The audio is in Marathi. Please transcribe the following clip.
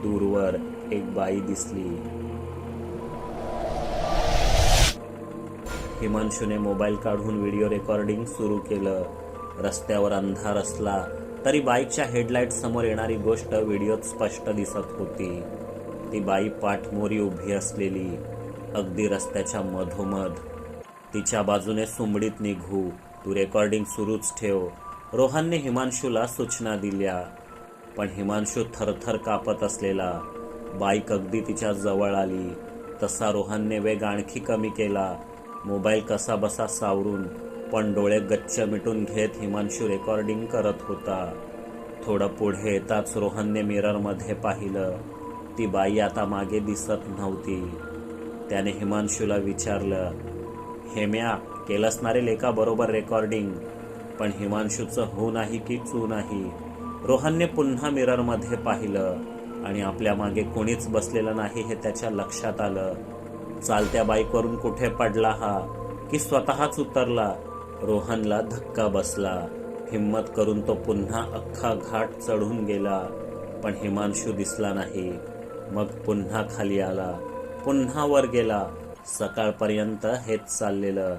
दूरवर एक बाई दिसली. हिमांशूने मोबाईल काढून व्हिडिओ रेकॉर्डिंग सुरू केलं. रस्त्यावर अंधार असला तरी बाईकच्या हेडलाईट समोर येणारी गोष्ट व्हिडिओत स्पष्ट दिसत होती. ती बाई पाठमोरी उभी असलेली, अगदी रस्त्याच्या मधोमध. तिच्या बाजूने सुमडीत निघू, तू रेकॉर्डिंग सुरूच ठेव, रोहनने हिमांशूला सूचना दिल्या. पण हिमांशू थरथर कापत असलेला. बाईक अगदी तिच्या जवळ आली तसा रोहनने वेग आणखी कमी केला. मोबाईल कसा बसा सावरून पण डोळे गच्च मिटून घेत हिमांशू रेकॉर्डिंग करत होता. थोडं पुढे येताच रोहनने मिररमध्ये पाहिलं. ती बाई आता मागे दिसत नव्हती. त्याने हिमांशूला विचारलं, हेम्या, केलंस ना रे लेका बरोबर रेकॉर्डिंग? पण हिमांशूचं हो नाही की चू नाही. रोहनने पुन्हा मिररमध्ये पाहिलं आणि आपल्या मागे कोणीच बसलेलं नाही हे त्याच्या लक्षात आलं. चालत्या बाईकवरून कुठे पडला हा की स्वतःच उतरला? रोहनला धक्का बसला. हिम्मत करून तो पुन्हा अख्खा घाट चढून गेला, पण हिमांशू दिसला नाही. मग पुन्हा खाली आला, पुन्हा वर गेला. सकाळपर्यंत हेच चाललेलं.